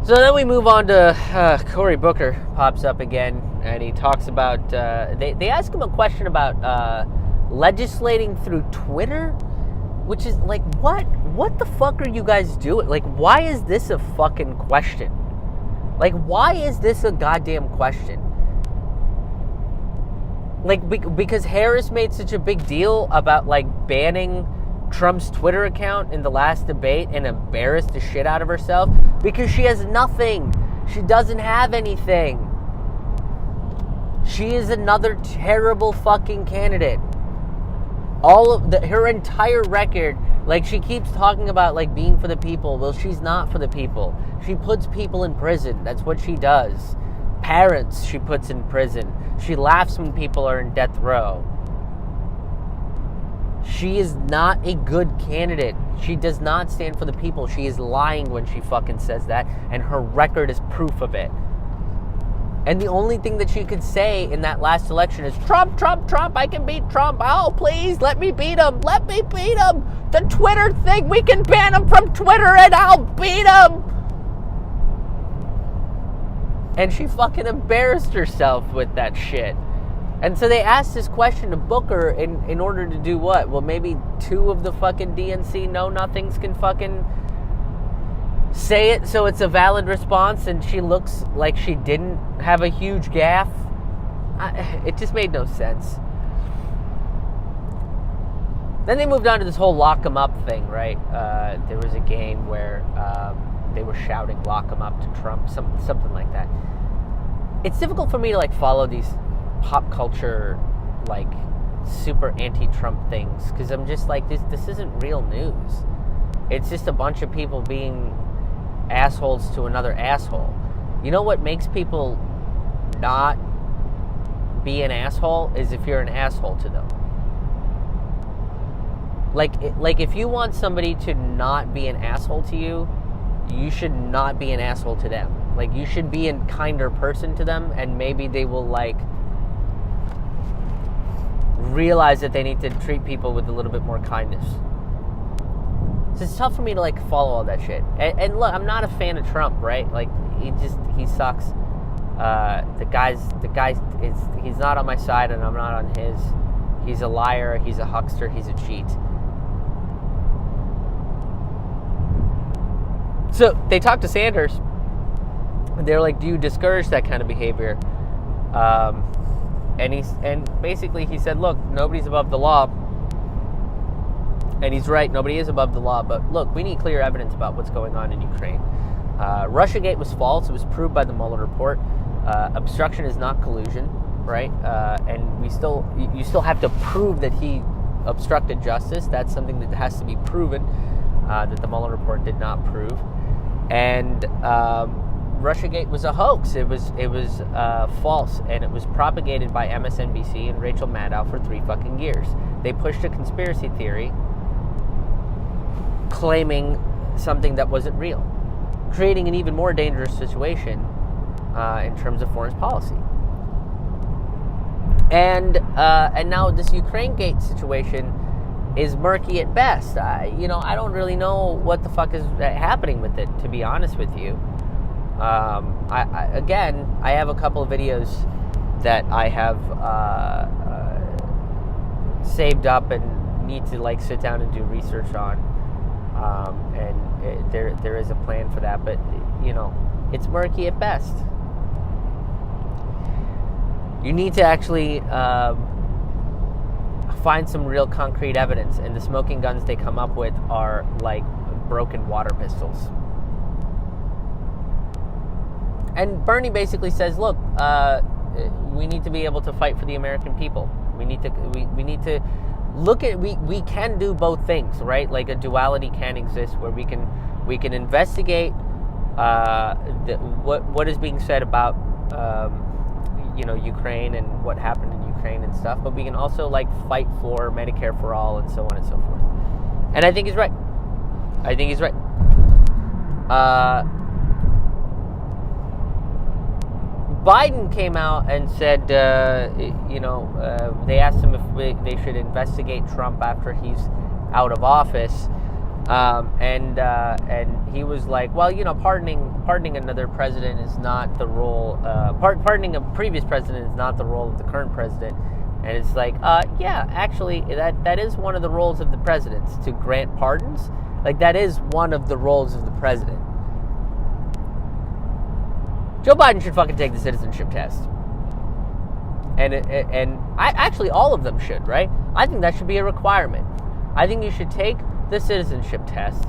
So then we move on to Cory Booker pops up again, and he talks about, they ask him a question about legislating through Twitter, which is like, what the fuck are you guys doing? Like, why is this a fucking question? Like, why is this a goddamn question? Like, because Harris made such a big deal about, like, banning Trump's Twitter account in the last debate and embarrassed the shit out of herself because she has nothing. She doesn't have anything. She is another terrible fucking candidate. All of her entire record, like, she keeps talking about, like, being for the people. Well, she's not for the people. She puts people in prison. That's what she does. Parents she puts in prison. She laughs when people are in death row. She is not a good candidate. She does not stand for the people. She is lying when she fucking says that, and her record is proof of it. And the only thing that she could say in that last election is, Trump, Trump, Trump, I can beat Trump. Oh, please, let me beat him. Let me beat him. The Twitter thing, we can ban him from Twitter and I'll beat him. And she fucking embarrassed herself with that shit. And so they asked this question to Booker in order to do what? Well, maybe two of the fucking DNC know-nothings can fucking say it so it's a valid response and she looks like she didn't have a huge gaffe. It just made no sense. Then they moved on to this whole lock 'em up thing, right? There was a game where they were shouting lock 'em up to Trump, something like that. It's difficult for me to, like, follow these pop culture, like, super anti-Trump things, because I'm just like, this isn't real news. It's just a bunch of people being assholes to another asshole. You know what makes people not be an asshole is if you're an asshole to them. Like if you want somebody to not be an asshole to you, you should not be an asshole to them. Like, you should be a kinder person to them, and maybe they will, like, realize that they need to treat people with a little bit more kindness. So it's tough for me to, like, follow all that shit. And look, I'm not a fan of Trump, right? Like, he sucks. The guy he's not on my side and I'm not on his. He's a liar, he's a huckster, he's a cheat. So they talked to Sanders. They're like, do you discourage that kind of behavior? And basically he said, look, nobody's above the law. And he's right, nobody is above the law. But look, we need clear evidence about what's going on in Ukraine. Russiagate was false. It was proved by the Mueller report. Obstruction is not collusion, right? And you still have to prove that he obstructed justice. That's something that has to be proven, that the Mueller report did not prove. And Russiagate was a hoax. It was false, and it was propagated by MSNBC and Rachel Maddow for 3 fucking years. They pushed a conspiracy theory claiming something that wasn't real, creating an even more dangerous situation in terms of foreign policy. And now this Ukraine-gate situation is murky at best. I don't really know what the fuck is happening with it, to be honest with you. I have a couple of videos that I have saved up and need to, like, sit down and do research on. And there is a plan for that, but it's murky at best. You need to actually find some real concrete evidence, and the smoking guns they come up with are like broken water pistols. And Bernie basically says, look, we need to be able to fight for the American people. We need to look at, we can do both things, right? Like, a duality can exist where we can investigate what is being said about Ukraine and what happened in Ukraine and stuff, but we can also, like, fight for Medicare for all and so on and so forth. And I think he's right. Biden came out and said, they asked him if they should investigate Trump after he's out of office. And he was like, well, you know, pardoning another president is not the role. Pardoning a previous president is not the role of the current president. And it's like, yeah, actually, that is one of the roles of the presidents, to grant pardons. Like, that is one of the roles of the president. Joe Biden should fucking take the citizenship test. And actually, all of them should, right? I think that should be a requirement. I think you should take the citizenship test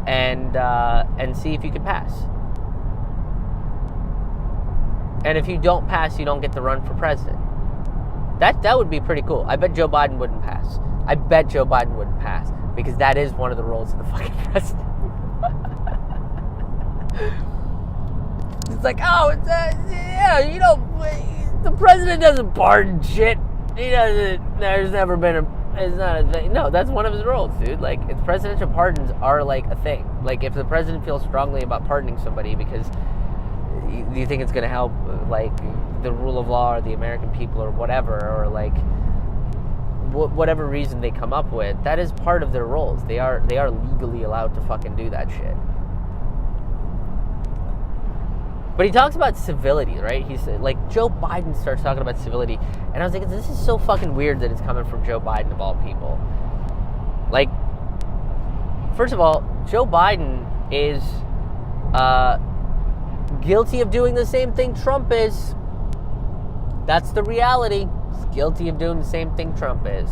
and see if you can pass. And if you don't pass, you don't get to run for president. That would be pretty cool. I bet Joe Biden wouldn't pass. I bet Joe Biden wouldn't pass, because that is one of the roles of the fucking president. It's like, oh, yeah, you know, the president doesn't pardon shit. He doesn't. There's never been it's not a thing. No, that's one of his roles, dude. Like, it's presidential pardons are like a thing. Like, if the president feels strongly about pardoning somebody because do you think it's going to help, like, the rule of law or the American people or whatever, or like whatever reason they come up with, that is part of their roles. They are legally allowed to fucking do that shit. But he talks about civility, right? He's like, Joe Biden starts talking about civility, and I was like, this is so fucking weird that it's coming from Joe Biden of all people. Like, first of all, Joe Biden is guilty of doing the same thing Trump is. That's the reality. He's guilty of doing the same thing Trump is,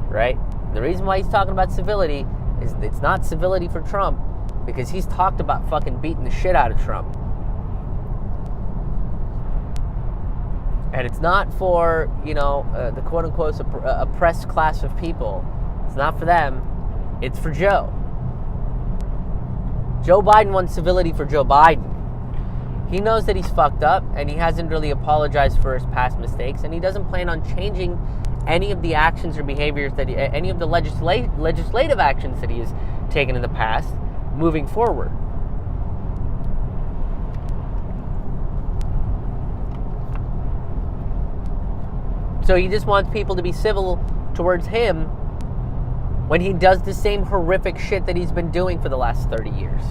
right? The reason why he's talking about civility is it's not civility for Trump, because he's talked about fucking beating the shit out of Trump. And it's not for, you know, the quote-unquote oppressed class of people. It's not for them. It's for Joe. Joe Biden wants civility for Joe Biden. He knows that he's fucked up, and he hasn't really apologized for his past mistakes, and he doesn't plan on changing any of the actions or behaviors that any of the legislative actions that he has taken in the past moving forward. So he just wants people to be civil towards him when he does the same horrific shit that he's been doing for the last 30 years.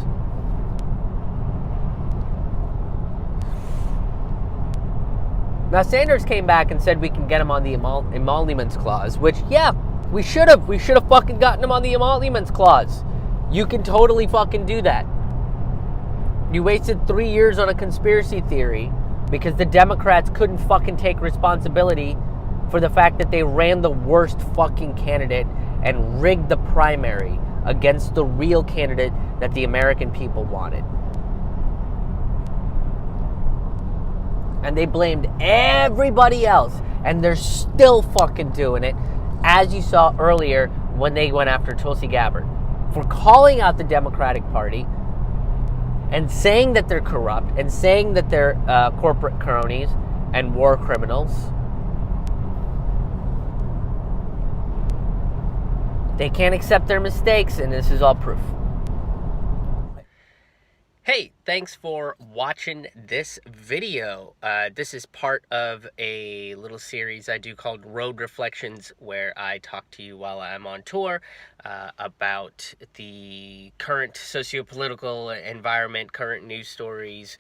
Now, Sanders came back and said we can get him on the emoluments clause, which, yeah, we should have. We should have fucking gotten him on the emoluments clause. You can totally fucking do that. You wasted 3 years on a conspiracy theory because the Democrats couldn't fucking take responsibility for the fact that they ran the worst fucking candidate and rigged the primary against the real candidate that the American people wanted. And they blamed everybody else, and they're still fucking doing it, as you saw earlier when they went after Tulsi Gabbard for calling out the Democratic Party and saying that they're corrupt and saying that they're corporate cronies and war criminals. They can't accept their mistakes, and this is all proof. Hey, thanks for watching this video. This is part of a little series I do called Road Reflections, where I talk to you while I'm on tour about the current socio-political environment, current news stories,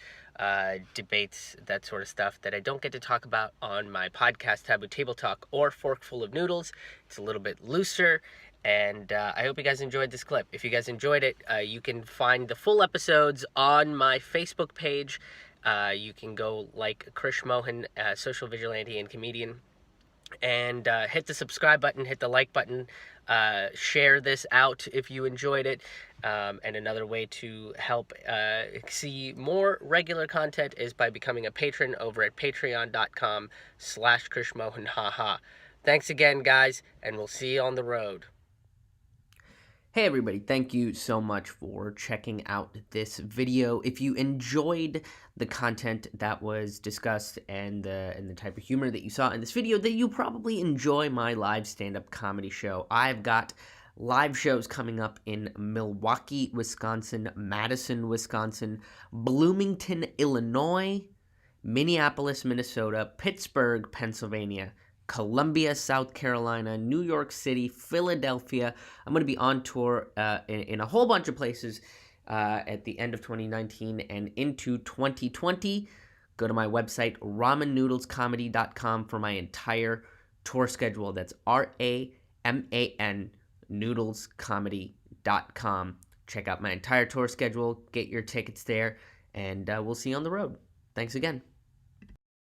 debates, that sort of stuff that I don't get to talk about on my podcast, Taboo Table Talk or Forkful of Noodles. It's a little bit looser. And I hope you guys enjoyed this clip. If you guys enjoyed it, you can find the full episodes on my Facebook page. You can go like Krish Mohan, social vigilante and comedian, and hit the subscribe button, hit the like button, share this out if you enjoyed it. And another way to help see more regular content is by becoming a patron over at patreon.com/KrishMohan. Haha. Thanks again, guys, and we'll see you on the road. Hey everybody, thank you so much for checking out this video. If you enjoyed the content that was discussed and the type of humor that you saw in this video, then you probably enjoy my live stand-up comedy show. I've got live shows coming up in Milwaukee, Wisconsin, Madison, Wisconsin, Bloomington, Illinois, Minneapolis, Minnesota, Pittsburgh, Pennsylvania, Columbia, South Carolina, New York City, Philadelphia. I'm going to be on tour in a whole bunch of places at the end of 2019 and into 2020. Go to my website, ramennoodlescomedy.com, for my entire tour schedule. That's RAMAN noodlescomedy.com. Check out my entire tour schedule, get your tickets there, and we'll see you on the road. Thanks again.